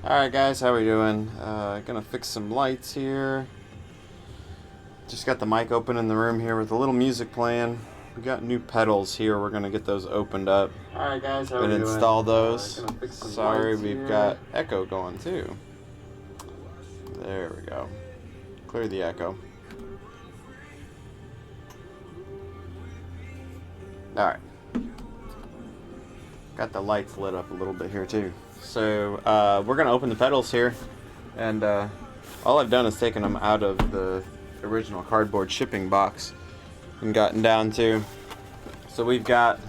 Alright guys, how we doing? Gonna fix some lights here. Just got the mic open in the room here with a little music playing. We got new pedals here, we're gonna get those opened up. Alright guys, how we And doing? install those. Gonna fix some Sorry, lights we've here. got echo going too. There we go. Clear the echo. Alright. Got the lights lit up a little bit here too. So we're gonna open the pedals here, and all I've done is taken them out of the original cardboard shipping box and gotten down to. So we've got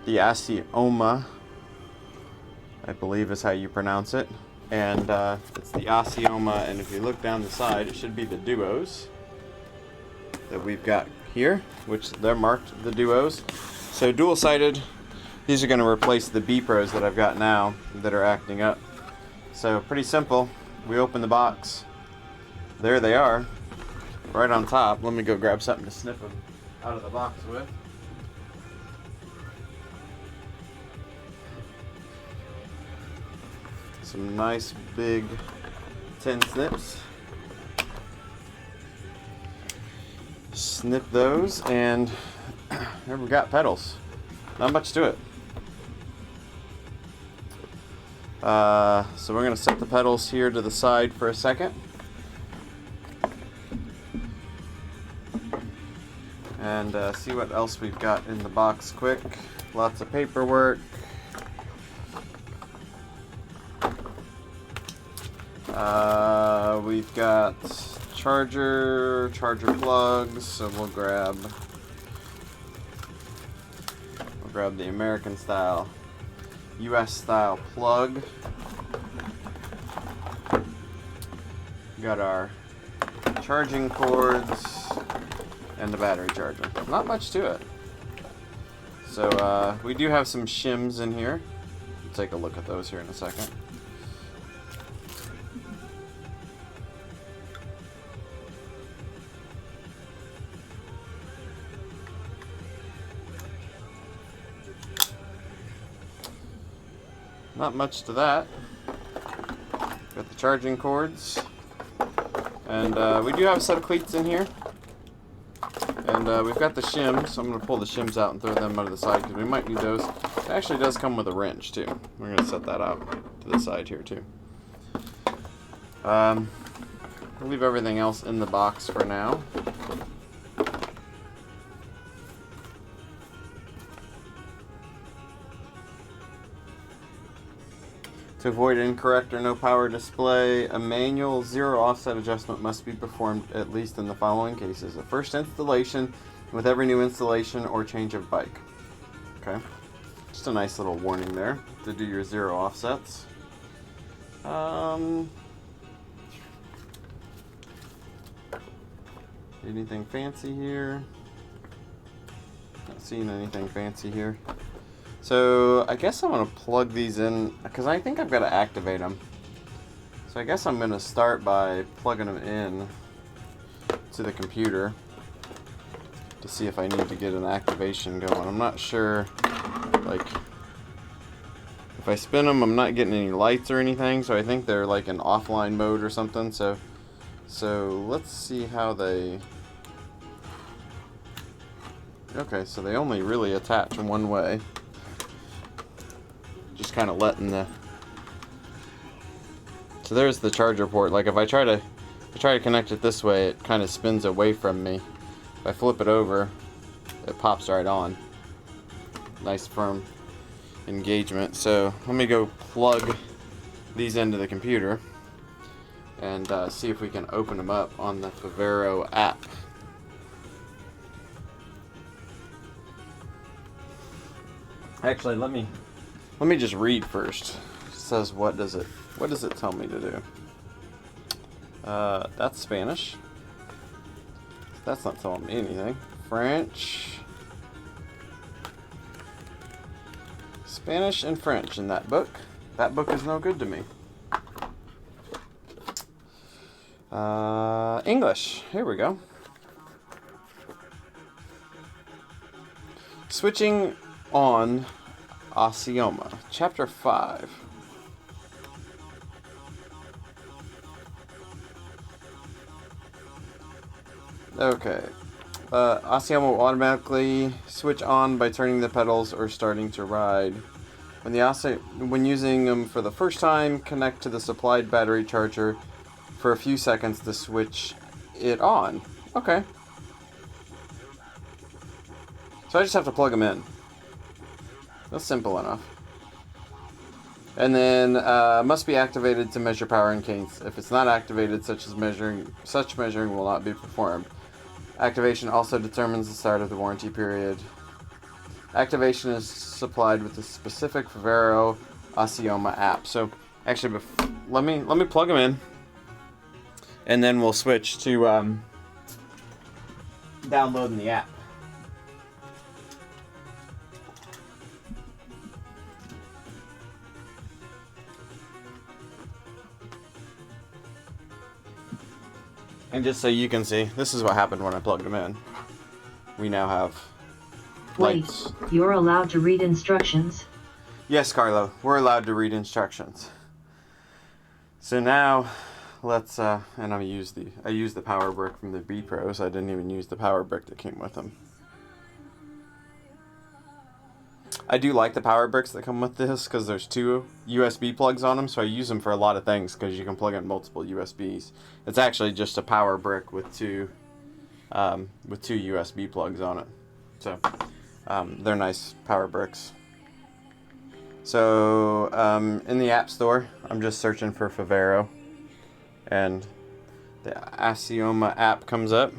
the Asioma, I believe is how you pronounce it, and it's the Asioma. And if you look down the side, it should be the Duos that we've got here, which they're marked the Duos. So dual-sided. These are going to replace the B-Pros that I've got now that are acting up. So pretty simple. We open the box. There they are, right on top. Let me go grab something to snip them out of the box with. Some nice big tin snips. Snip those, and there we got pedals. Not much to it. So we're going to set the pedals here to the side for a second. And see what else we've got in the box quick. Lots of paperwork. We've got charger plugs, so we'll grab the American style, US style plug. Got our charging cords and the battery charger. Not much to it. So we do have some shims in here. We'll take a look at those here in a second. Not much to that. Got the charging cords. And we do have a set of cleats in here. And we've got the shims. I'm going to pull the shims out and throw them out of the side because we might need those. It actually does come with a wrench too. We're going to set that out to the side here too. We'll leave everything else in the box for now. To avoid incorrect or no power display, a manual zero offset adjustment must be performed at least in the following cases. A first installation with every new installation or change of bike. Okay. Just a nice little warning there to do your zero offsets. Anything fancy here? Not seeing anything fancy here. So I guess I'm going to plug these in because I think I've got to activate them. So I guess I'm going to start by plugging them in to the computer to see if I need to get an activation going. I'm not sure, like, if I spin them, I'm not getting any lights or anything, so I think they're like in offline mode or something. So let's see how they... Okay, so they only really attach in one way. Just kind of letting the... So there's the charger port. Like if I try to connect it this way, it kind of spins away from me. If I flip it over, it pops right on. Nice firm engagement. So let me go plug these into the computer and see if we can open them up on the Favero app. Actually, let me just read first. It says what does it tell me to do? That's Spanish. That's not telling me anything. French. Spanish and French in that book. That book is no good to me. English. Here we go. Switching on Asioma, Chapter 5. Okay. Asioma will automatically switch on by turning the pedals or starting to ride. When using them for the first time, connect to the supplied battery charger for a few seconds to switch it on. Okay. So I just have to plug them in. That's simple enough. And then must be activated to measure power in case. If it's not activated, such measuring will not be performed. Activation also determines the start of the warranty period. Activation is supplied with the specific Vivero Asioma app. So actually, let me plug them in, and then we'll switch to downloading the app. And just so you can see, this is what happened when I plugged them in. We now have lights. Wait, you're allowed to read instructions? Yes, Carlo, we're allowed to read instructions. So now, let's, and I used the power brick from the B Pro, so I didn't even use the power brick that came with them. I do like the power bricks that come with this because there's 2 USB plugs on them, so I use them for a lot of things because you can plug in multiple USBs. It's actually just a power brick with two USB plugs on it. So they're nice power bricks. So in the App Store, I'm just searching for Vivero, and the Asioma app comes up.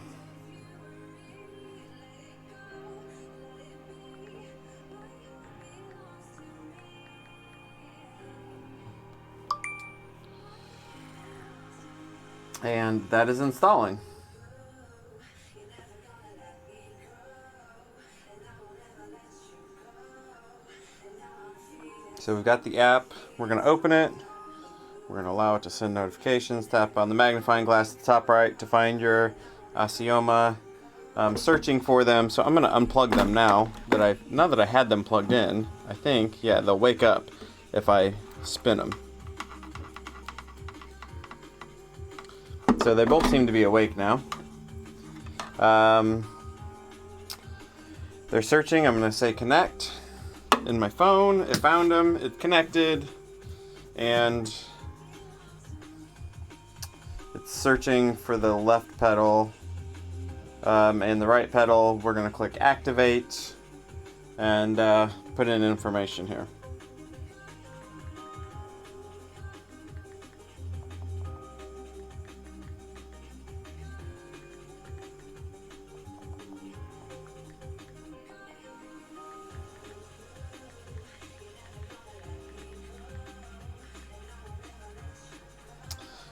And that is installing. So we've got the app. We're going to open it. We're going to allow it to send notifications. Tap on the magnifying glass at the top right to find your Asioma. Searching for them. So I'm going to unplug them now that I had them plugged in. I think, yeah, they'll wake up if I spin them. So they both seem to be awake now. They're searching. I'm going to say connect in my phone. It found them. It connected. And it's searching for the left pedal. And the right pedal. We're going to click activate and put in information here.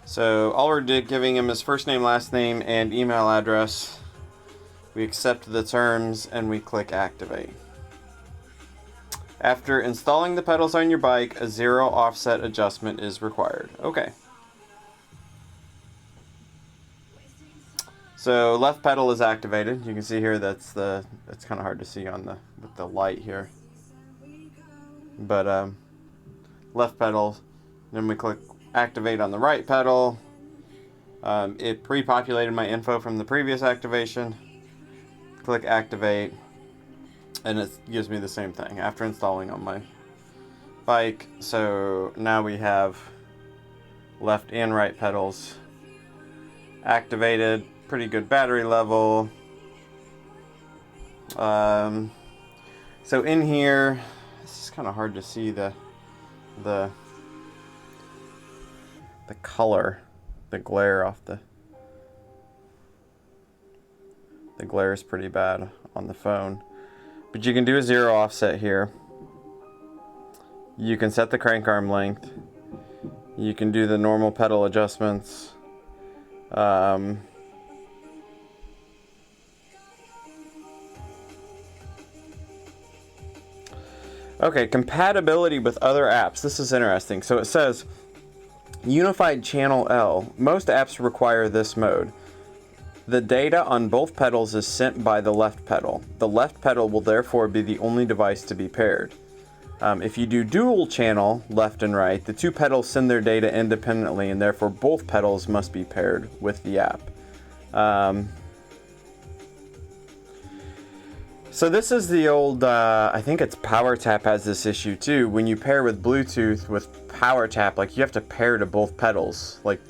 So all we're giving him is first name, last name, and email address. We accept the terms and we click activate. After installing the pedals on your bike, a 0 offset adjustment is required. Okay. So left pedal is activated. You can see here it's kind of hard to see with the light here. But left pedal, then we click activate on the right pedal. It pre-populated my info from the previous activation. Click activate, and it gives me the same thing after installing on my bike. So now we have left and right pedals activated. Pretty good battery level. So in here, this is kind of hard to see the color, the glare off the glare is pretty bad on the phone. But you can do a 0 offset here. You can set the crank arm length. You can do the normal pedal adjustments. Okay, compatibility with other apps. This is interesting. So it says Unified Channel L. Most apps require this mode. The data on both pedals is sent by the left pedal. The left pedal will therefore be the only device to be paired. If you do dual channel, left and right, the 2 pedals send their data independently, and therefore both pedals must be paired with the app. So this is the old, I think it's PowerTap has this issue too. When you pair with Bluetooth with PowerTap, like you have to pair to both pedals. Like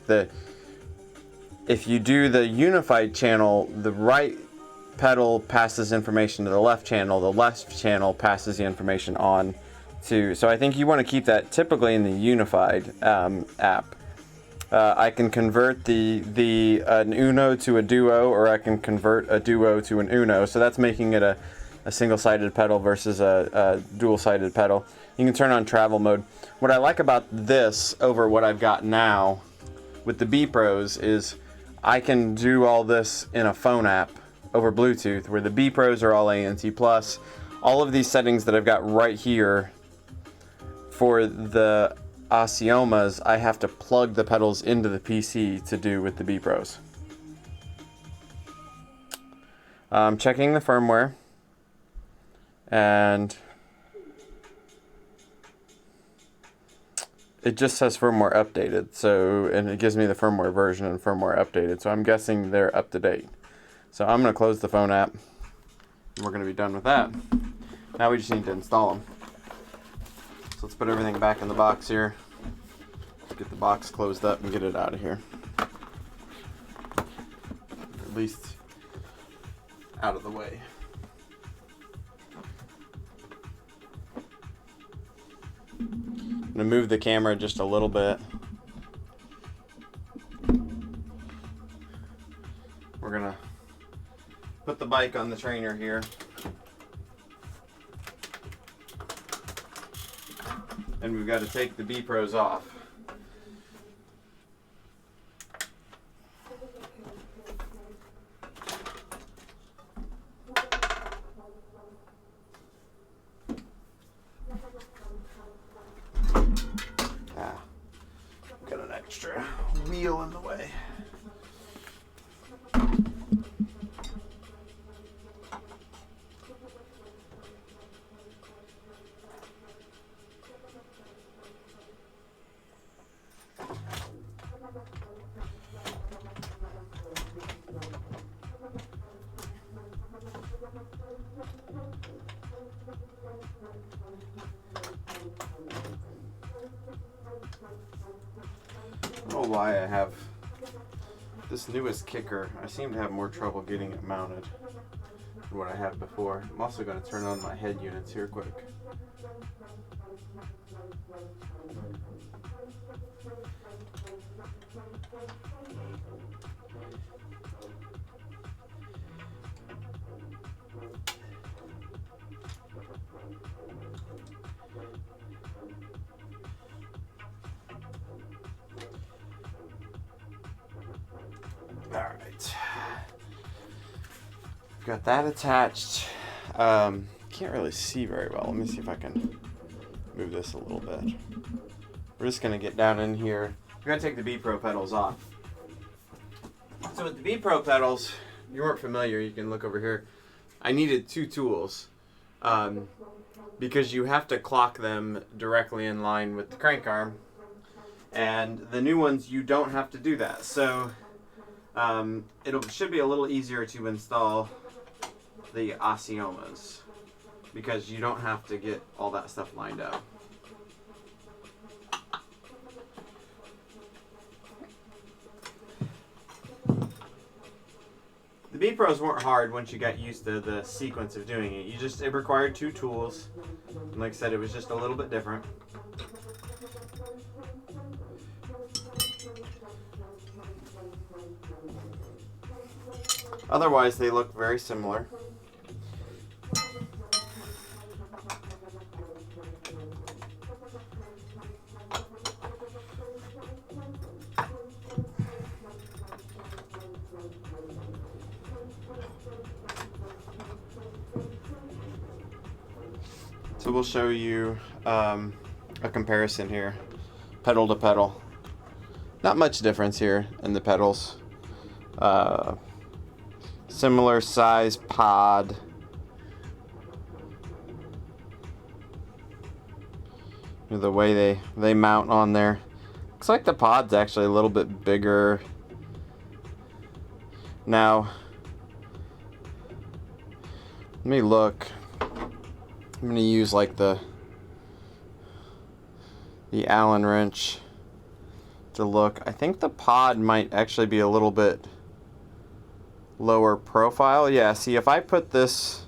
if you do the unified channel, the right pedal passes information to the left channel, the left channel passes the information on to, so I think you want to keep that typically in the unified app. I can convert an Uno to a Duo, or I can convert a Duo to an Uno, so that's making it a single-sided pedal versus a dual-sided pedal. You can turn on travel mode. What I like about this over what I've got now with the B Pros is I can do all this in a phone app over Bluetooth, where the B Pros are all ANC+. All of these settings that I've got right here for the Asiomas, I have to plug the pedals into the PC to do with the B Pros. I'm checking the firmware, and it just says firmware updated, so, and it gives me the firmware version and firmware updated, so I'm guessing they're up to date. So I'm going to close the phone app, and we're going to be done with that. Now we just need to install them. So let's put everything back in the box here. Get the box closed up and get it out of here. At least out of the way. I'm going to move the camera just a little bit. We're going to put the bike on the trainer here. And we've got to take the B Pros off. Got an extra wheel in the way. I don't know why I have this newest kicker. I seem to have more trouble getting it mounted than what I had before. I'm also going to turn on my head units here quick. Alright, got that attached. Can't really see very well. Let me see if I can move this a little bit. We're just going to get down in here. We're going to take the B Pro pedals off. So with the B Pro pedals, if you weren't familiar, you can look over here. I needed two tools because you have to clock them directly in line with the crank arm. And the new ones, you don't have to do that. So it should be a little easier to install the Asiomas because you don't have to get all that stuff lined up. The B Pros weren't hard once you got used to the sequence of doing it. It required two tools. And like I said, it was just a little bit different. Otherwise, they look very similar. So we'll show you a comparison here, pedal to pedal. Not much difference here in the pedals. Similar size pod. The way they mount on there. Looks like the pod's actually a little bit bigger. Now, Let me look. I'm gonna use like the Allen wrench to look. I think the pod might actually be a little bit lower profile. Yeah, see, if I put this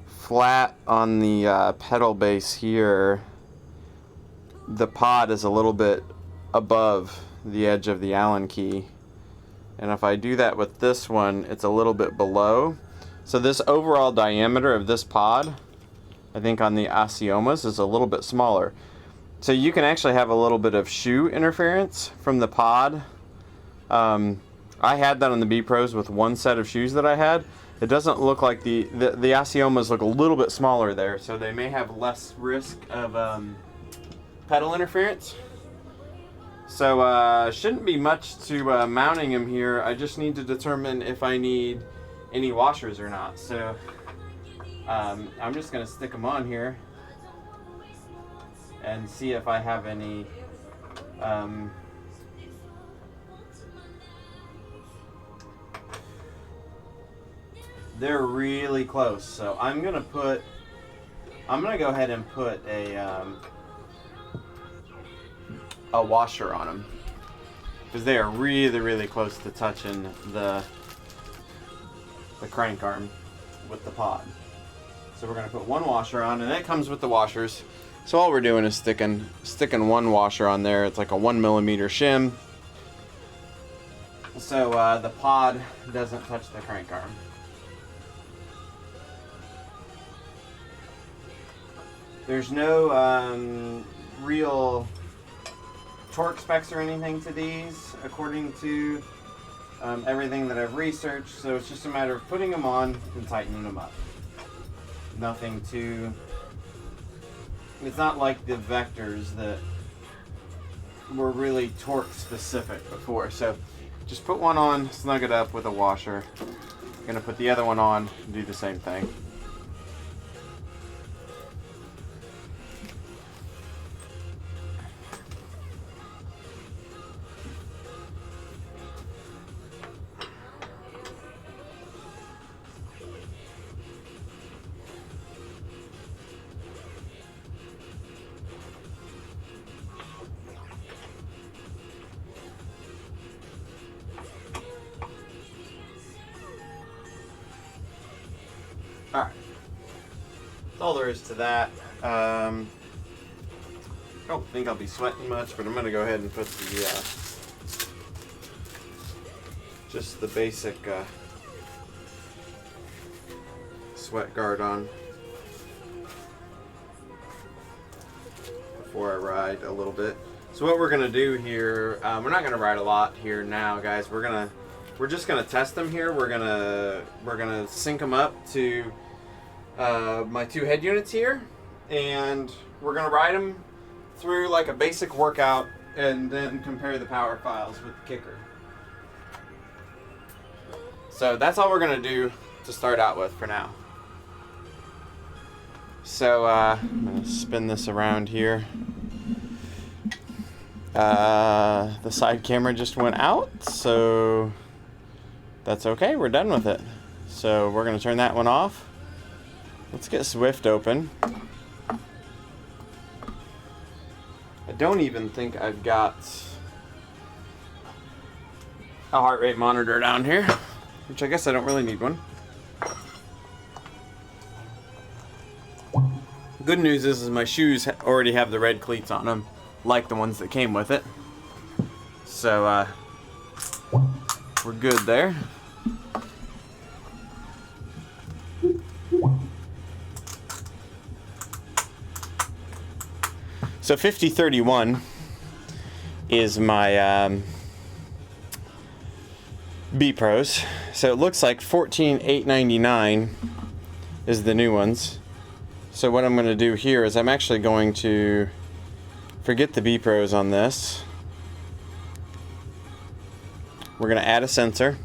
flat on the pedal base here, the pod is a little bit above the edge of the Allen key. And if I do that with this one, it's a little bit below. So this overall diameter of this pod, I think on the Asiomas, is a little bit smaller. So you can actually have a little bit of shoe interference from the pod. I had that on the B Pros with one set of shoes that I had. It doesn't look like the Asiomas look a little bit smaller there, so they may have less risk of pedal interference. So shouldn't be much to mounting them here. I just need to determine if I need any washers or not. So I'm just gonna stick them on here and see if I have any they're really close, so I'm gonna go ahead and put a washer on them, because they are really close to touching the crank arm with the pod. So we're gonna put one washer on, and it comes with the washers. So all we're doing is sticking one washer on there. It's like a 1 millimeter shim, so the pod doesn't touch the crank arm. There's no real torque specs or anything to these, according to everything that I've researched. So it's just a matter of putting them on and tightening them up. Nothing too. It's not like the Vectors that were really torque specific before. So just put one on, snug it up with a washer. I'm gonna put the other one on and do the same thing. Alright, that's all there is to that. I don't think I'll be sweating much, but I'm going to go ahead and put the just the basic sweat guard on before I ride a little bit. So what we're going to do here, we're not going to ride a lot here now, guys. We're just gonna test them here. We're gonna sync them up to my two head units here, and we're gonna ride them through like a basic workout, and then compare the power files with the kicker. So that's all we're gonna do to start out with for now. So I'm gonna spin this around here. The side camera just went out, so that's okay, we're done with it. So we're gonna turn that one off. Let's get Zwift open. I don't even think I've got a heart rate monitor down here, which I guess I don't really need one. Good news is my shoes already have the red cleats on them, like the ones that came with it. So we're good there. So 5031 is my B Pros. So it looks like 14,899 is the new ones. So what I'm going to do here is I'm actually going to forget the B Pros on this. We're going to add a sensor.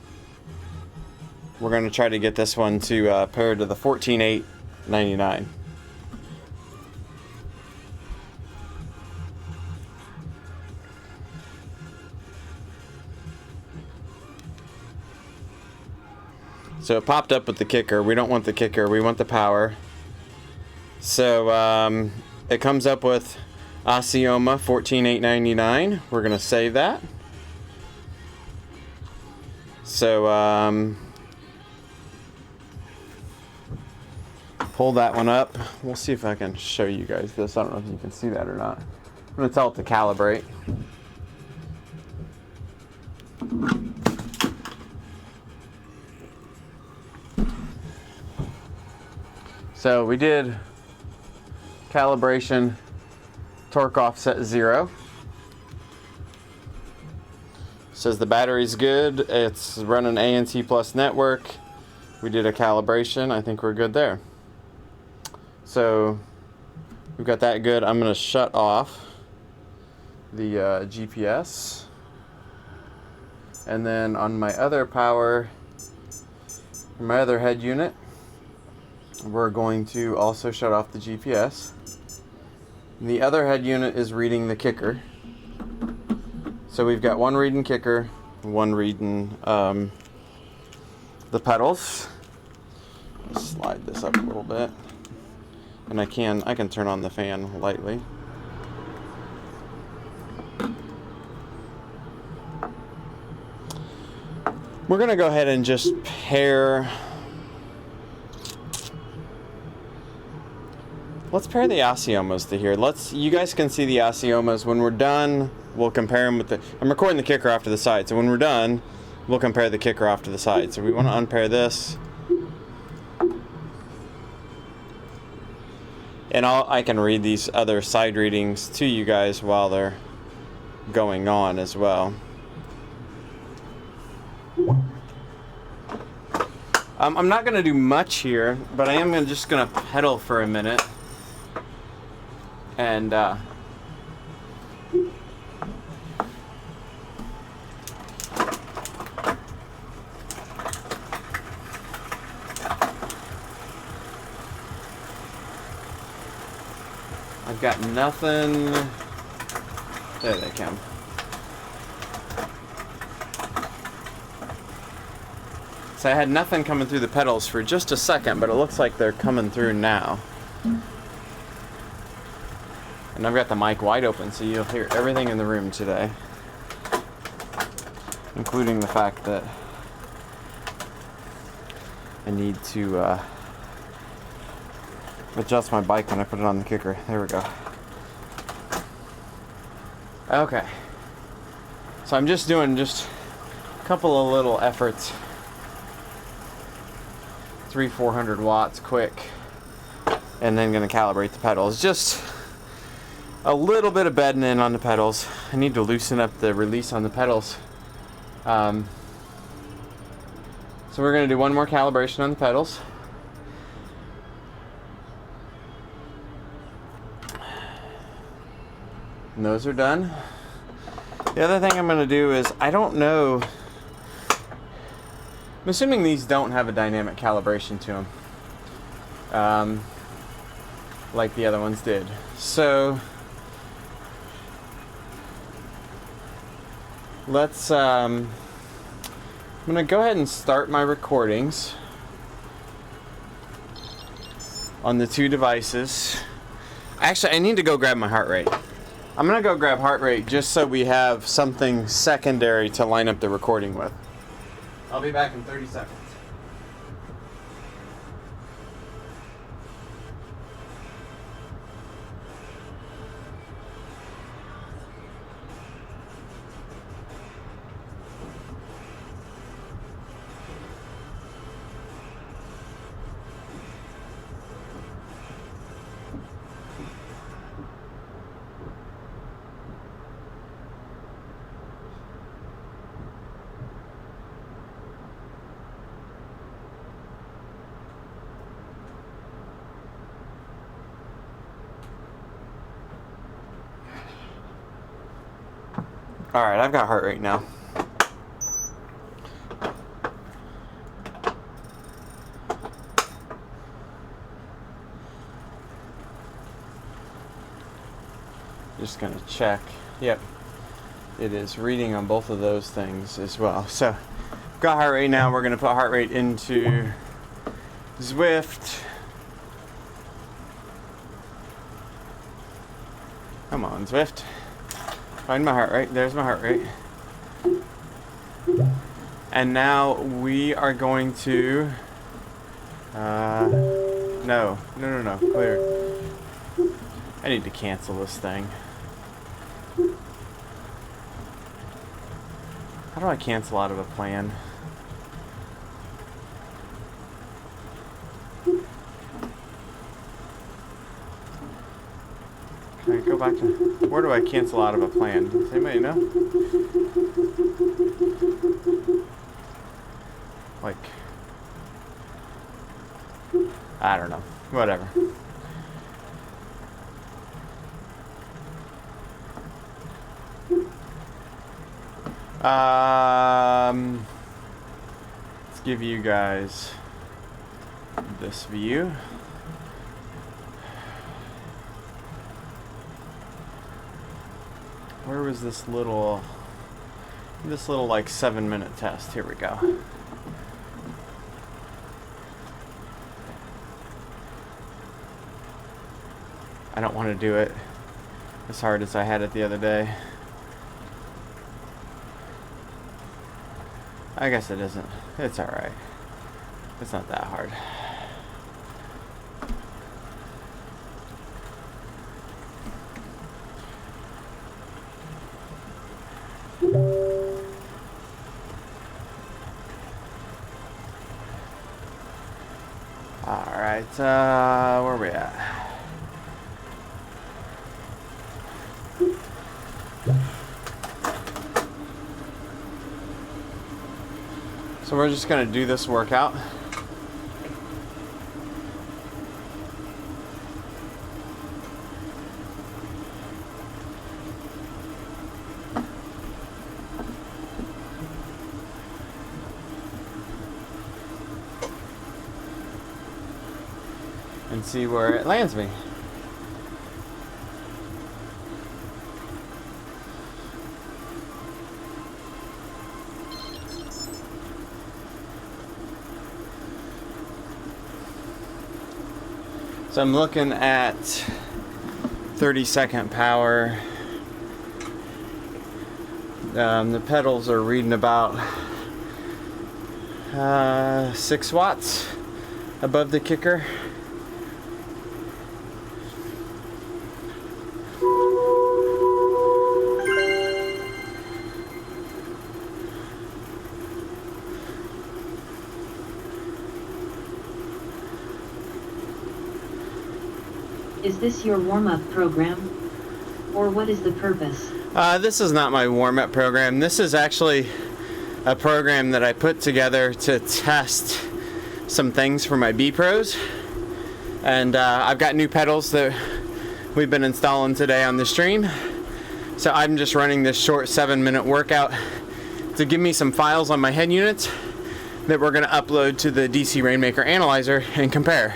We're going to try to get this one to pair to the 14,899. So it popped up with the kicker. We don't want the kicker, we want the power. So it comes up with Osceola 14899. We're gonna save that. So pull that one up. We'll see if I can show you guys this. I don't know if you can see that or not. I'm gonna tell it to calibrate. So we did calibration, torque offset 0. Says the battery's good. It's running ANT Plus network. We did a calibration. I think we're good there. So we've got that good. I'm gonna shut off the GPS. And then on my other power, my other head unit, we're going to also shut off the GPS. The other head unit is reading the kicker. So we've got one reading kicker, one reading the pedals. Slide this up a little bit. And I can turn on the fan lightly. We're gonna go ahead and just pair. Let's pair the Osceolas to here. You guys can see the Osceolas. When we're done, we'll compare them with I'm recording the kicker off to the side, so when we're done, we'll compare the kicker off to the side. So we want to unpair this. And I can read these other side readings to you guys while they're going on as well. I'm not going to do much here, but I am just going to pedal for a minute. And I've got nothing. There they come. So I had nothing coming through the pedals for just a second, but it looks like they're coming through now. And I've got the mic wide open, so you'll hear everything in the room today, including the fact that I need to adjust my bike when I put it on the kicker. There we go. Okay. So I'm just doing a couple of little efforts. 300-400 watts quick. And then gonna calibrate the pedals. Just a little bit of bedding in on the pedals. I need to loosen up the release on the pedals. So we're gonna do one more calibration on the pedals. And those are done. The other thing I'm gonna do is, I don't know, I'm assuming these don't have a dynamic calibration to them, like the other ones did. So let's, I'm gonna go ahead and start my recordings on the two devices. Actually, I need to go grab my heart rate. I'm gonna go grab heart rate just so we have something secondary to line up the recording with. I'll be back in 30 seconds. Alright, I've got heart rate now. Just gonna check. Yep, it is reading on both of those things as well. So, got heart rate now. We're gonna put heart rate into Zwift. Come on, Zwift. Find my heart rate. There's my heart rate. And now we are going to no, clear. I need to cancel this thing. How do I cancel out of a plan? Can I go back to... Where do I cancel out of a plan? Does anybody know? Like... I don't know. Whatever. Let's give you guys this view. Where was this little like 7-minute test? Here we go. I don't want to do it as hard as I had it the other day. I guess it isn't. It's alright. It's not that hard. Alright, where are we at? So we're just going to do this workout. And see where it lands me. So I'm looking at 30-second power. The pedals are reading about 6 watts above the kicker. Is this your warm-up program? Or what is the purpose? This is not my warm-up program. This is actually a program that I put together to test some things for my B-Pros. And I've got new pedals that we've been installing today on the stream. So I'm just running this short 7-minute workout to give me some files on my head units that we're going to upload to the DC Rainmaker Analyzer and compare.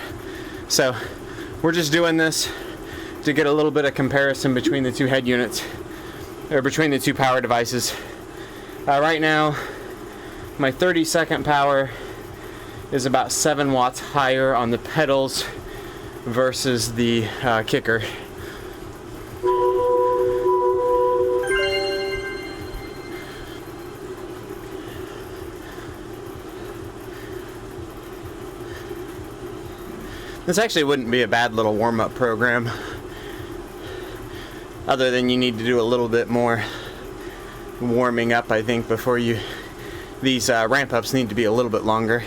So we're just doing this to get a little bit of comparison between the two head units, or between the two power devices. Right now, my 30-second power is about 7 watts higher on the pedals versus the kicker. This actually wouldn't be a bad little warm-up program, other than you need to do a little bit more warming up, I think, before you... These ramp-ups need to be a little bit longer.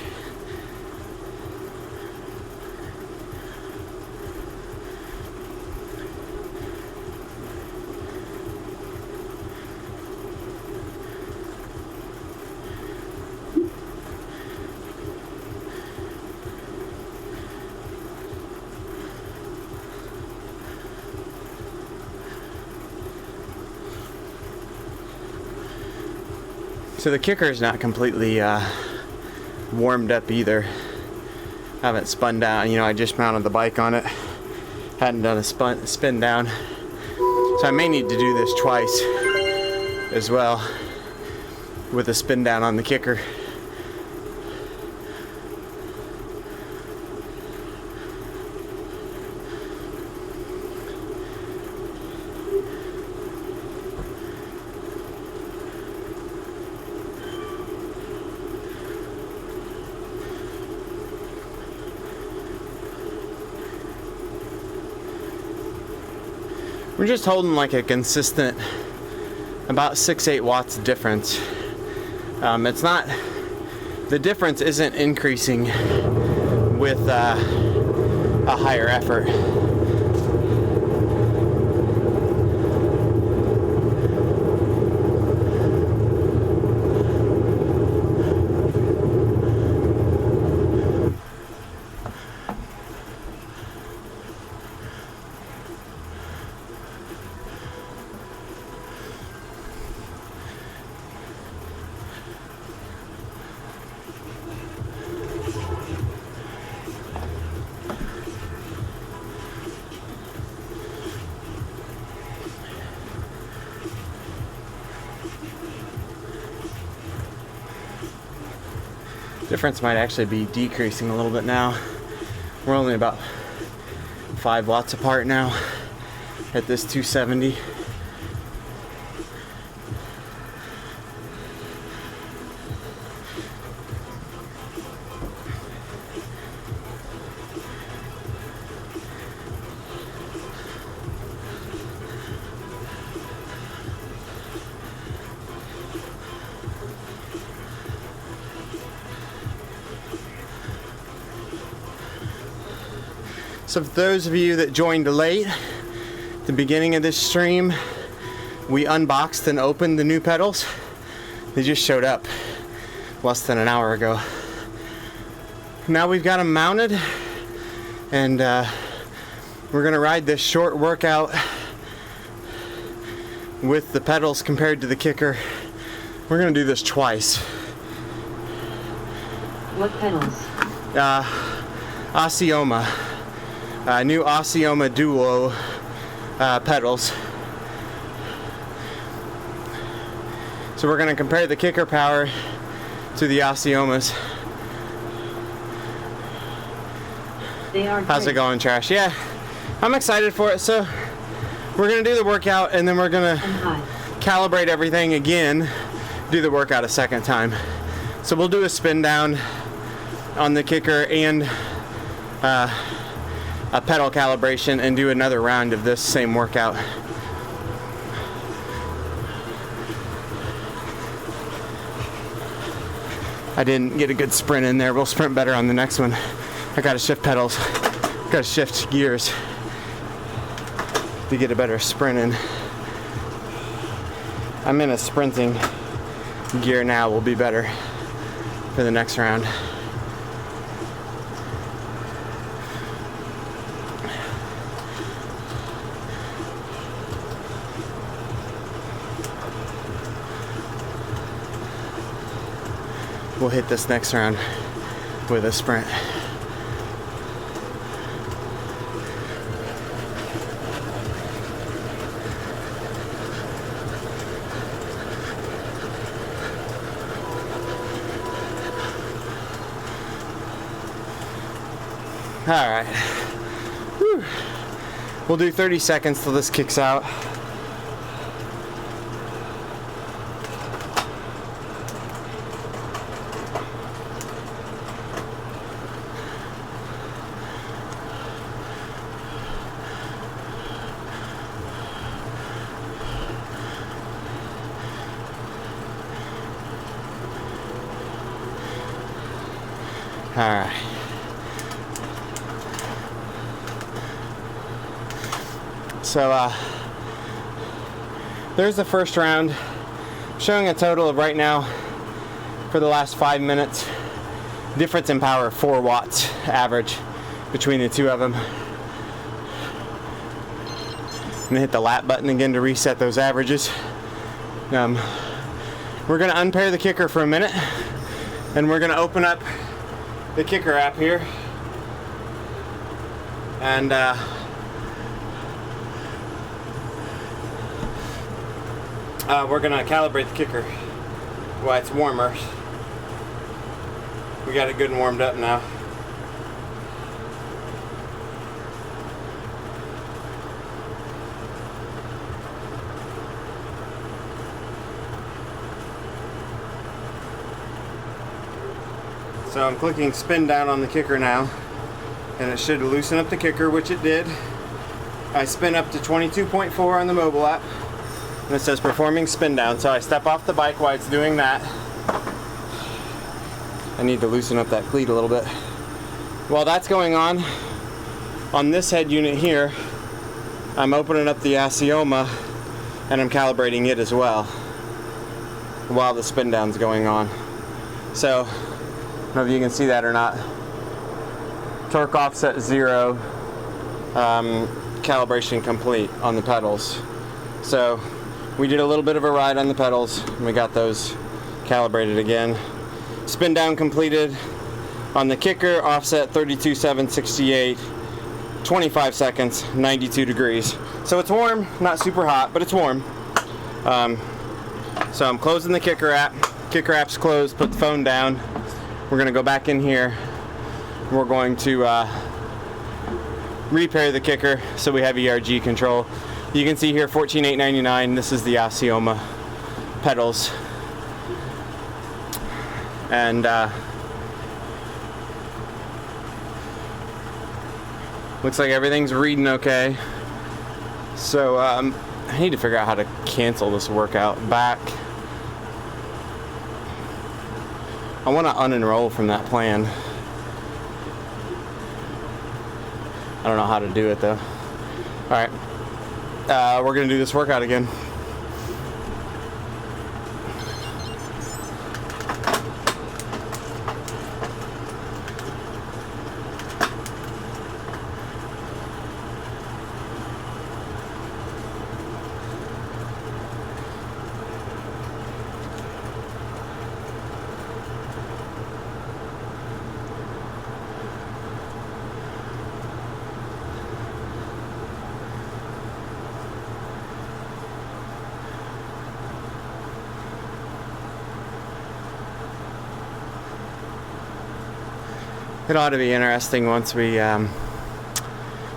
So the kicker is not completely warmed up either. I haven't spun down, you know, I just mounted the bike on it. Hadn't done a spin down. So I may need to do this twice as well with a spin down on the kicker. we're just holding like a consistent about 6-8 watts difference. It's not, the difference isn't increasing with a higher effort. Difference might actually be decreasing a little bit now. We're only about 5 watts apart now at this 270. So for those of you that joined late, at the beginning of this stream, we unboxed and opened the new pedals. They just showed up less than an hour ago. Now we've got them mounted, and we're gonna ride this short workout with the pedals compared to the kicker. We're gonna do this twice. What pedals? Osceoma. New Osceoma Duo pedals. So we're going to compare the kicker power to the Osceomas. They are How's great. it going, Trash? Yeah, I'm excited for it. So we're going to do the workout, and then we're going to calibrate everything again, do the workout a second time. So we'll do a spin down on the kicker and a pedal calibration, and do another round of this same workout. I didn't get a good sprint in there. We'll sprint better on the next one. I gotta shift pedals, gotta shift gears to get a better sprint in. I'm in a sprinting gear now, will be better for the next round. We'll hit this next round with a sprint. All right. Whew. We'll do 30 seconds till this kicks out. All right. So there's the first round, showing a total of right now for the last 5 minutes, difference in power of 4 watts average between the two of them. I'm gonna hit the lap button again to reset those averages. We're gonna unpair the kicker for a minute, and we're gonna open up the kicker app here, and we're gonna calibrate the kicker while it's warmer. We got it good and warmed up now. So I'm clicking spin down on the kicker now, and it should loosen up the kicker, which it did. I spin up to 22.4 on the mobile app, and it says performing spin down. So I step off the bike while it's doing that. I need to loosen up that cleat a little bit. While that's going on this head unit here, I'm opening up the Assioma and I'm calibrating it as well while the spin down's going on. So, I don't know if you can see that or not. Torque offset 0, calibration complete on the pedals. So, we did a little bit of a ride on the pedals and we got those calibrated again. Spin down completed on the kicker, offset 32,768, 25 seconds, 92 degrees. So it's warm, not super hot, but it's warm. So I'm closing the kicker app. Kicker app's closed, put the phone down. We're gonna go back in here. We're going to repair the kicker so we have ERG control. You can see here $14,899. This is the Assioma pedals. And looks like everything's reading okay. So I need to figure out how to cancel this workout back. I want to unenroll from that plan. I don't know how to do it though. Alright, we're going to do this workout again. It ought to be interesting once we, if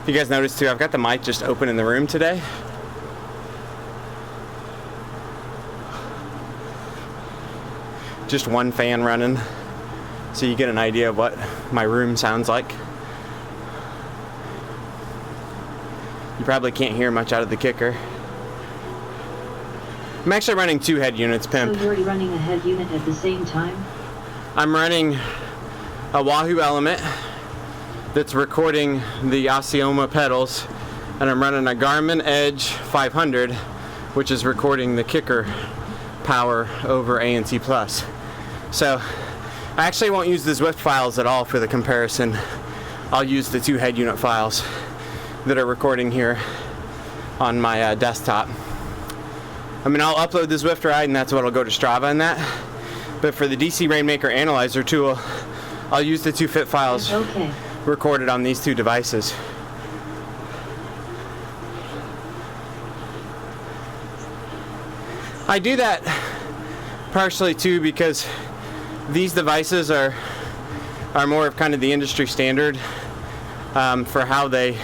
you guys noticed too, I've got the mic just open in the room today. Just one fan running, so you get an idea of what my room sounds like. You probably can't hear much out of the kicker. I'm actually running 2 head units, Pimp. So you're running a head unit at the same time? I'm running a Wahoo Element that's recording the Assioma pedals, and I'm running a Garmin Edge 500 which is recording the kicker power over ANC Plus. So I actually won't use the Zwift files at all for the comparison. I'll use the 2 head unit files that are recording here on my desktop. I mean, I'll upload the Zwift ride and that's what'll go to Strava in that. But for the DC Rainmaker Analyzer tool, I'll use the 2 fit files recorded on these 2 devices. I do that partially too because these devices are more of kind of the industry standard for how they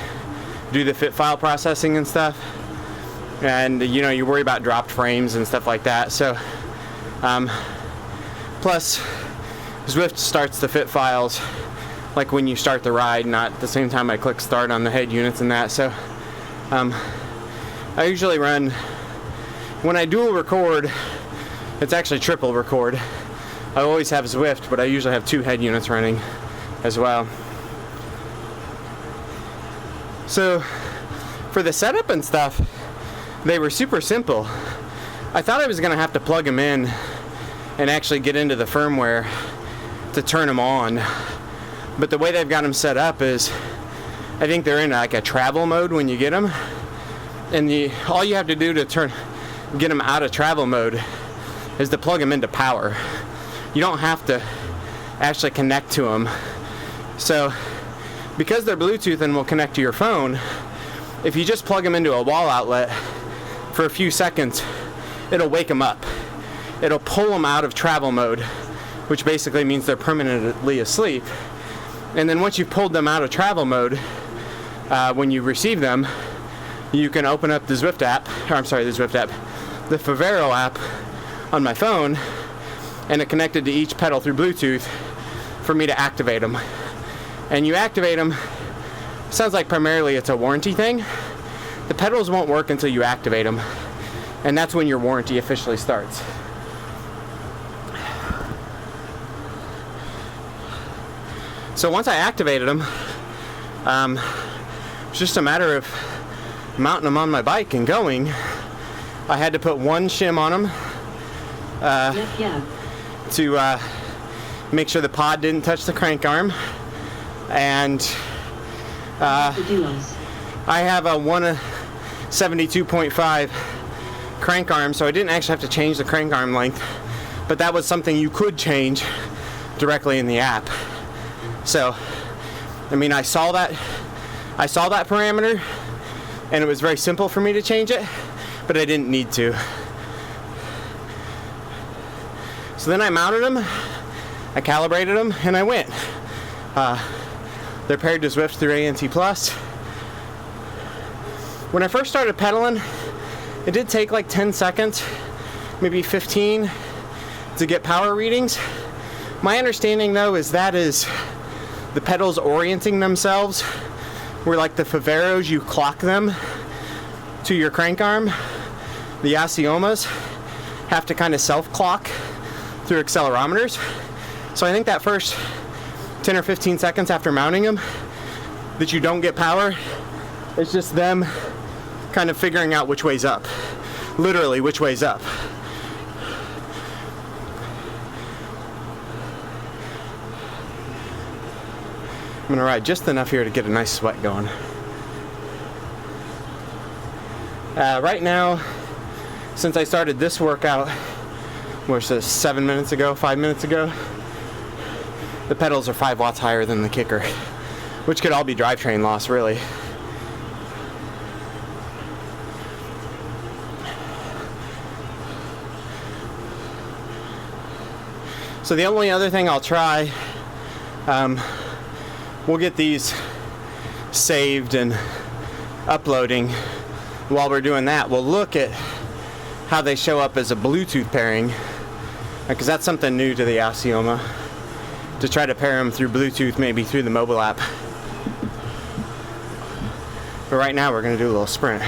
do the fit file processing and stuff. And you know, you worry about dropped frames and stuff like that. So plus Zwift starts the fit files like when you start the ride, not the same time I click start on the head units and that. So I usually run, when I dual record, it's actually triple record. I always have Zwift, but I usually have 2 head units running as well. So for the setup and stuff, they were super simple. I thought I was gonna have to plug them in and actually get into the firmware to turn them on. But the way they've got them set up is, I think they're in like a travel mode when you get them. And all you have to do to get them out of travel mode is to plug them into power. You don't have to actually connect to them. So because they're Bluetooth and will connect to your phone, if you just plug them into a wall outlet for a few seconds, it'll wake them up. It'll pull them out of travel mode, which basically means they're permanently asleep. And then once you've pulled them out of travel mode, when you receive them, you can open up the Zwift app, the Favero app on my phone, and it connected to each pedal through Bluetooth for me to activate them. And you activate them, sounds like primarily it's a warranty thing, the pedals won't work until you activate them, and that's when your warranty officially starts. So once I activated them, it's just a matter of mounting them on my bike and going. I had to put one shim on them to make sure the pod didn't touch the crank arm, and I have a 172.5 crank arm, so I didn't actually have to change the crank arm length, but that was something you could change directly in the app. So, I mean, I saw that parameter, and it was very simple for me to change it, but I didn't need to. So then I mounted them, I calibrated them, and I went. They're paired to Zwift through ANT+. When I first started pedaling, it did take like 10 seconds, maybe 15, to get power readings. My understanding, though, is that is the pedals orienting themselves, where like the Faveros, you clock them to your crank arm. The Asiomas have to kind of self-clock through accelerometers. So I think that first 10 or 15 seconds after mounting them that you don't get power, it's just them kind of figuring out which way's up. Literally, which way's up. I'm gonna ride just enough here to get a nice sweat going. Right now, since I started this workout, what's this, 7 minutes ago, 5 minutes ago, the pedals are 5 watts higher than the kicker, which could all be drivetrain loss, really. So the only other thing I'll try, we'll get these saved and uploading. While we're doing that, we'll look at how they show up as a Bluetooth pairing, because that's something new to the Asioma, to try to pair them through Bluetooth, maybe through the mobile app. But right now we're going to do a little sprint.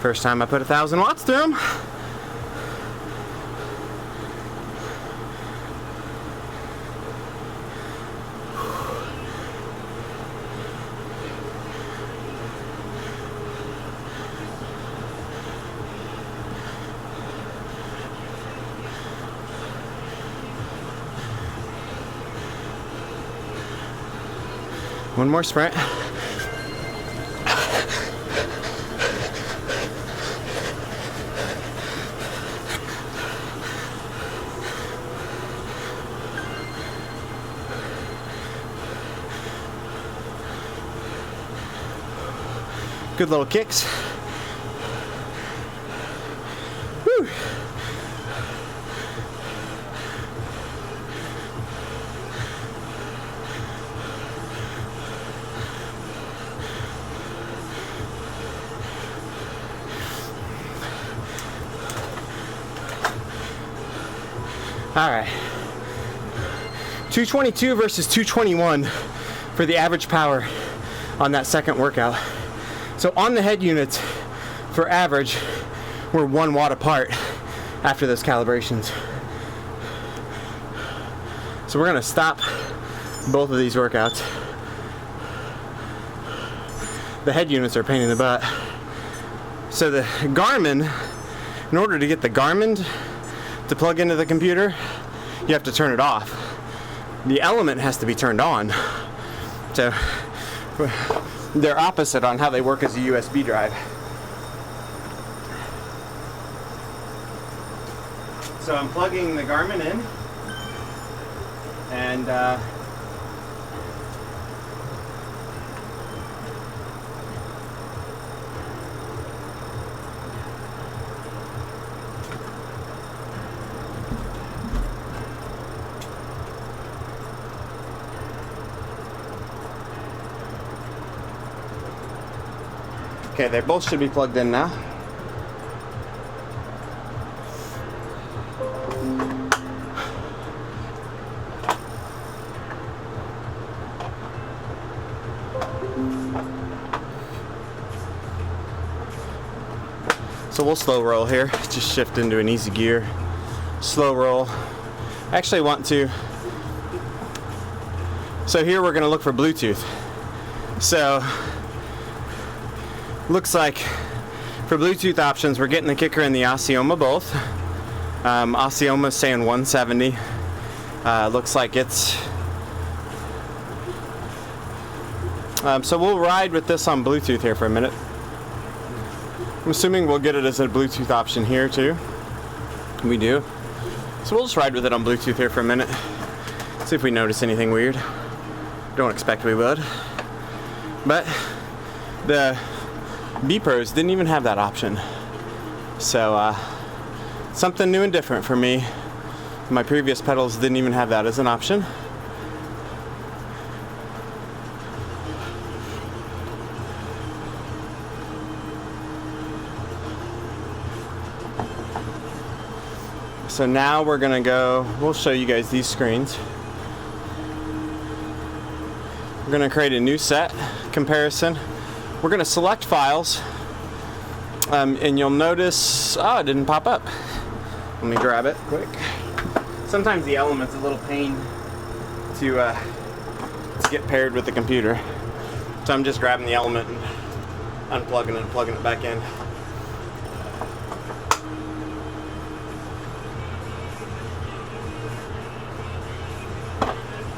First time I put 1,000 watts through them. One more sprint. Good little kicks. Woo. All right. 222 versus 221 for the average power on that second workout. So on the head units, for average, we're 1 watt apart after those calibrations. So we're gonna stop both of these workouts. The head units are a pain in the butt. So the Garmin, in order to get the Garmin to plug into the computer, you have to turn it off. The Element has to be turned on. So they're opposite on how they work as a USB drive. So I'm plugging the Garmin in, and Okay, they both should be plugged in now. So we'll slow roll here, just shift into an easy gear. Slow roll. I actually want to, so here we're gonna look for Bluetooth. So, looks like for Bluetooth options, we're getting the Kicker and the Osceola both. Osceola's saying 170. Looks like it's, so we'll ride with this on Bluetooth here for a minute. I'm assuming we'll get it as a Bluetooth option here too. We do. So we'll just ride with it on Bluetooth here for a minute. See if we notice anything weird. Don't expect we would. But the B Pros didn't even have that option. So something new and different for me. My previous pedals didn't even have that as an option. So now we're gonna go, we'll show you guys these screens. We're gonna create a new set comparison. We're gonna select files, and you'll notice, oh, it didn't pop up. Let me grab it quick. Sometimes the Element's a little pain to get paired with the computer. So I'm just grabbing the Element and unplugging it and plugging it back in.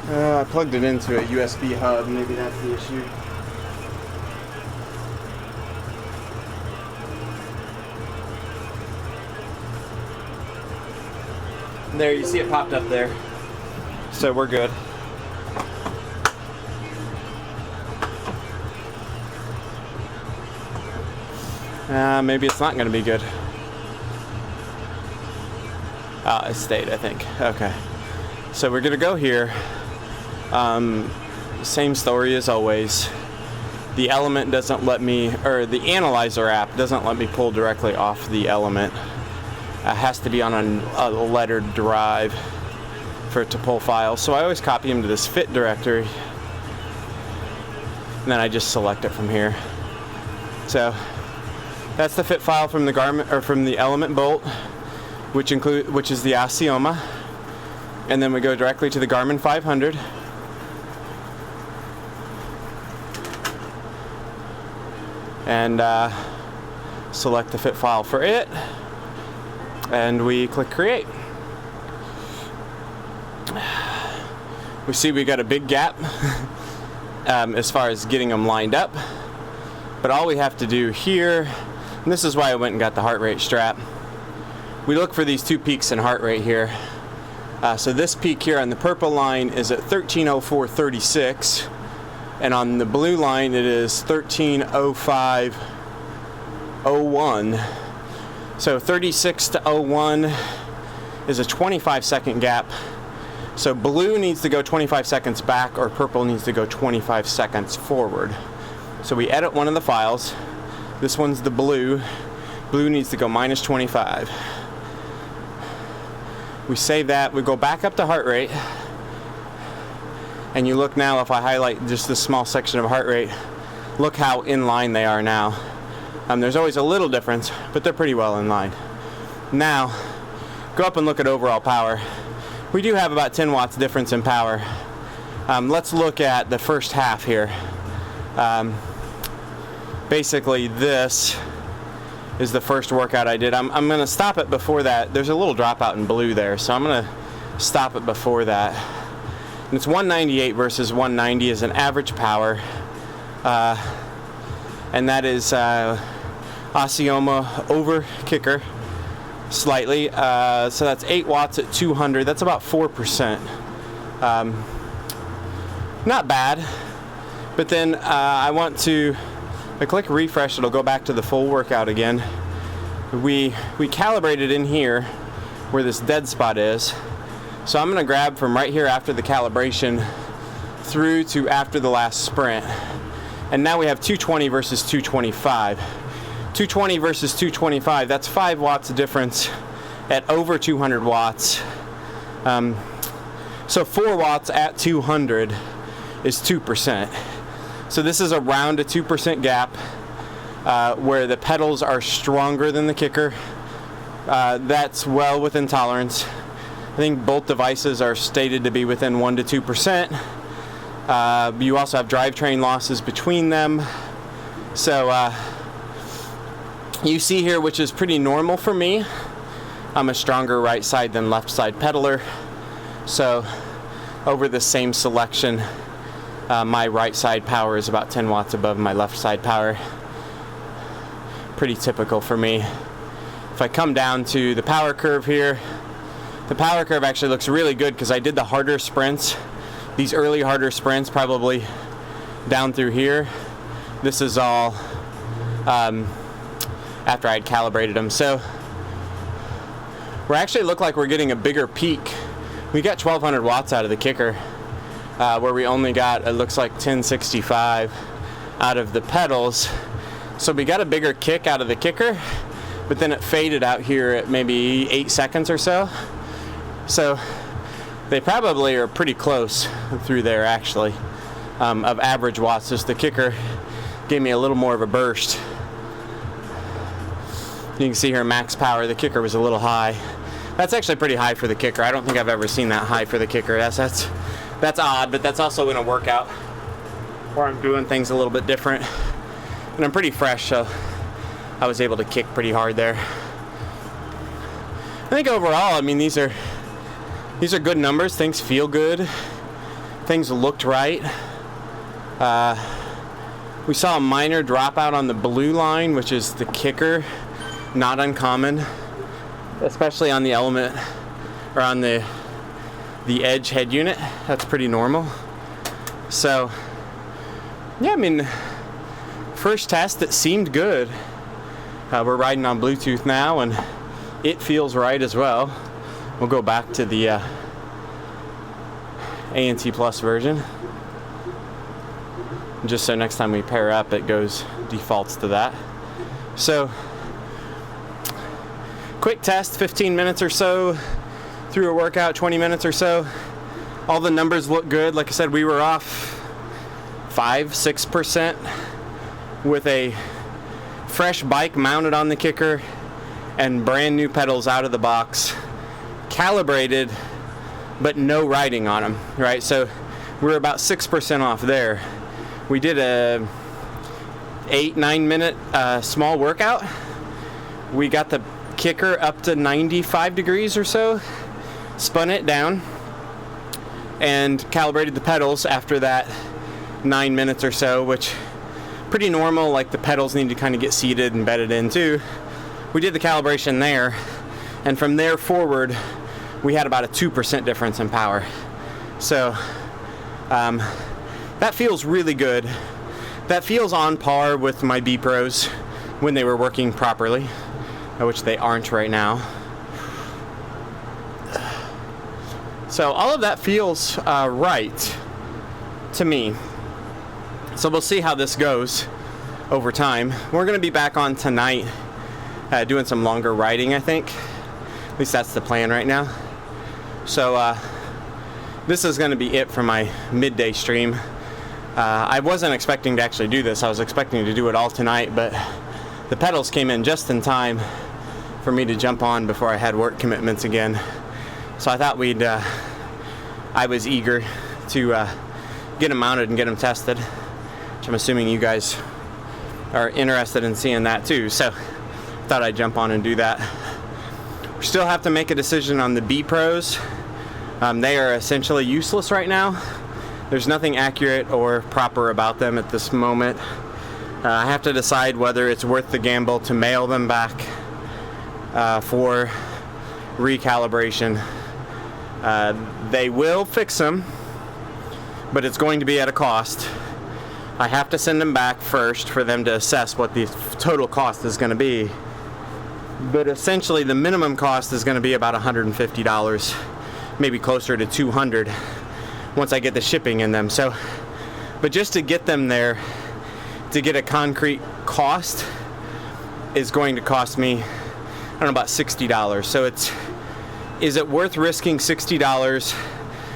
I plugged it into a USB hub, maybe that's the issue. There, you see it popped up there. So we're good. Maybe it's not going to be good. It stayed, I think. Okay. So we're going to go here. Same story as always. The Element doesn't let me, or the Analyzer app doesn't let me pull directly off the Element. It has to be on a lettered drive for it to pull files. So I always copy them to this fit directory, and then I just select it from here. So that's the fit file from the Garmin, or from the Element bolt, which is the Osceola, and then we go directly to the Garmin 500. And select the fit file for it, and we click create. We see we got a big gap as far as getting them lined up, but all we have to do here, and this is why I went and got the heart rate strap, we look for these two peaks in heart rate here. So this peak here on the purple line is at 13:04:36, and on the blue line it is 13:05:01. So 36 to 01 is a 25-second gap. So blue needs to go 25 seconds back, or purple needs to go 25 seconds forward. So we edit one of the files. This one's the blue. Blue needs to go minus 25. We save that. We go back up to heart rate. And you look now, if I highlight just this small section of heart rate, look how in line they are now. There's always a little difference, but they're pretty well in line. Now, go up and look at overall power. We do have about 10 watts difference in power. Let's look at the first half here. Basically, this is the first workout I did. I'm going to stop it before that. There's a little dropout in blue there, so I'm going to stop it before that. And it's 198 versus 190 is an average power, and that is Osceola over Kicker slightly. So that's 8 watts at 200. That's about 4%. Not bad. But then I want to, if I click refresh, it'll go back to the full workout again. We calibrated in here where this dead spot is. So I'm going to grab from right here after the calibration through to after the last sprint. And now we have 220 versus 225. 220 versus 225, that's 5 watts difference at over 200 watts. So 4 watts at 200 is 2%. So this is around a 2% gap where the pedals are stronger than the kicker. That's well within tolerance. I think both devices are stated to be within 1 to 2%. You also have drivetrain losses between them. So you see here, which is pretty normal for me, I'm a stronger right side than left side pedaler. So over the same selection, my right side power is about 10 watts above my left side power. Pretty typical for me. If I come down to the power curve here, the power curve actually looks really good because I did the harder sprints, these early harder sprints probably down through here. This is all after I'd calibrated them. So we actually look like we're getting a bigger peak. We got 1200 watts out of the kicker, where we only got, it looks like 1065 out of the pedals. So we got a bigger kick out of the kicker, but then it faded out here at maybe 8 seconds or so. So they probably are pretty close through there actually, of average watts. Just the kicker gave me a little more of a burst. You can see here max power, the kicker was a little high. That's actually pretty high for the kicker. I don't think I've ever seen that high for the kicker. That's odd, but that's also in a workout where I'm doing things a little bit different. And I'm pretty fresh, so I was able to kick pretty hard there. I think overall, I mean, these are good numbers. Things feel good. Things looked right. We saw a minor dropout on the blue line, which is the kicker. Not uncommon, especially on the element or on the edge head unit. That's pretty normal. So yeah, I mean, first test, it seemed good. We're riding on Bluetooth now and it feels right as well. We'll go back to the ANT Plus version, just so next time we pair up it defaults to that. So quick test, 15 minutes or so through a workout, 20 minutes or so. All the numbers look good. Like I said, we were off 5-6% with a fresh bike mounted on the kicker and brand new pedals out of the box, calibrated but no riding on them, right? So we're about 6% off there. We did a 8-9 minute small workout. We got the kicker up to 95 degrees or so, spun it down, and calibrated the pedals after that 9 minutes or so, which pretty normal. Like the pedals need to kind of get seated and bedded in too. We did the calibration there, and from there forward we had about a 2% difference in power. So that feels really good. That feels on par with my B Pros when they were working properly, which they aren't right now. So all of that feels right to me. So we'll see how this goes over time. We're going to be back on tonight doing some longer riding, I think. At least that's the plan right now. So this is going to be it for my midday stream. I wasn't expecting to actually do this. I was expecting to do it all tonight, but the pedals came in just in time for me to jump on before I had work commitments again. So I thought I was eager to get them mounted and get them tested, which I'm assuming you guys are interested in seeing that too. So I thought I'd jump on and do that. We still have to make a decision on the B Pros. They are essentially useless right now. There's nothing accurate or proper about them at this moment. I have to decide whether it's worth the gamble to mail them back for recalibration. They will fix them, but it's going to be at a cost. I have to send them back first for them to assess what the total cost is going to be. But essentially the minimum cost is going to be about $150, maybe closer to $200 once I get the shipping in them. So, but just to get them there to get a concrete cost is going to cost me, I don't know, about $60. So is it worth risking $60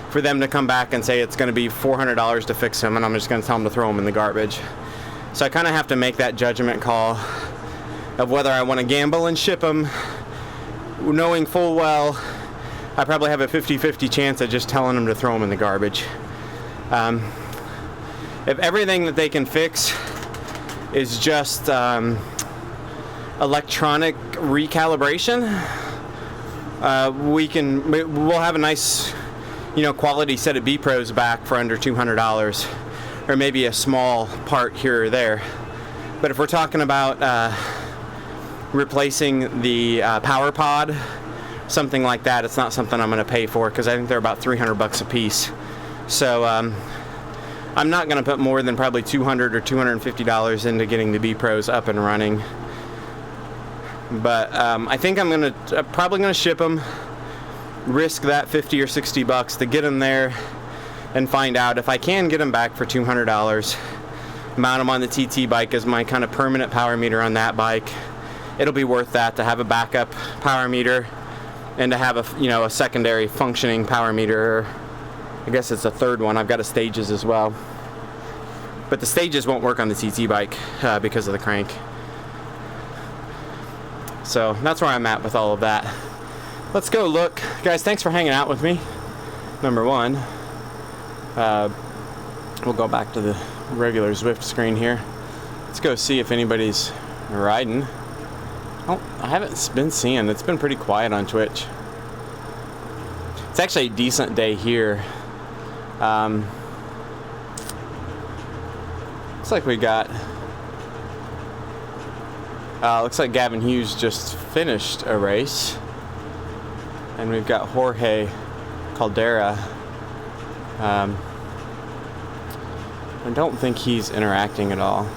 for them to come back and say it's going to be $400 to fix them, and I'm just going to tell them to throw them in the garbage? So I kind of have to make that judgment call of whether I want to gamble and ship them, knowing full well I probably have a 50-50 chance of just telling them to throw them in the garbage. If everything that they can fix is just electronic recalibration, we'll have a nice, quality set of B-Pros back for under $200, or maybe a small part here or there. But if we're talking about replacing the power pod, something like that, it's not something I'm going to pay for, because I think they're about $300 a piece. So I'm not going to put more than probably $200 or $250 into getting the B-Pros up and running. But I think I'm probably going to ship them, risk that $50 or $60 to get them there, and find out if I can get them back for $200. Mount them on the TT bike as my kind of permanent power meter on that bike. It'll be worth that to have a backup power meter and to have a secondary functioning power meter. I guess it's a third one. I've got a Stages as well, but the Stages won't work on the TT bike because of the crank. So that's where I'm at with all of that. Let's go look, guys. Thanks for hanging out with me. Number one, we'll go back to the regular Zwift screen here. Let's go see if anybody's riding. Oh, I haven't been seeing. It's been pretty quiet on Twitch. It's actually a decent day here. Looks like we got. Looks like Gavin Hughes just finished a race, and we've got Jorge Caldera. I don't think he's interacting at all.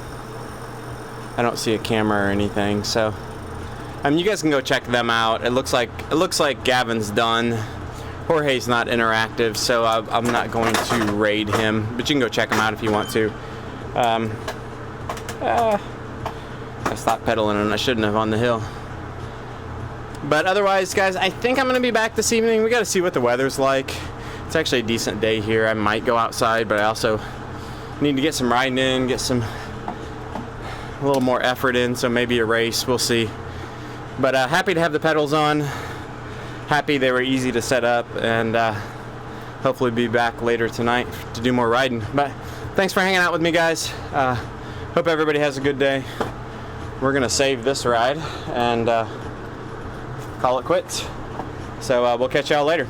I don't see a camera or anything, so you guys can go check them out. It looks like Gavin's done. Jorge's not interactive, so I'm not going to raid him, but you can go check him out if you want to. I stopped pedaling and I shouldn't have on the hill. But otherwise, guys, I think I'm going to be back this evening. We got to see what the weather's like. It's actually a decent day here. I might go outside, but I also need to get some riding in, get a little more effort in, so maybe a race. We'll see. But happy to have the pedals on. Happy they were easy to set up, and hopefully be back later tonight to do more riding. But thanks for hanging out with me, guys. Hope everybody has a good day. We're gonna save this ride and call it quits. So we'll catch y'all later.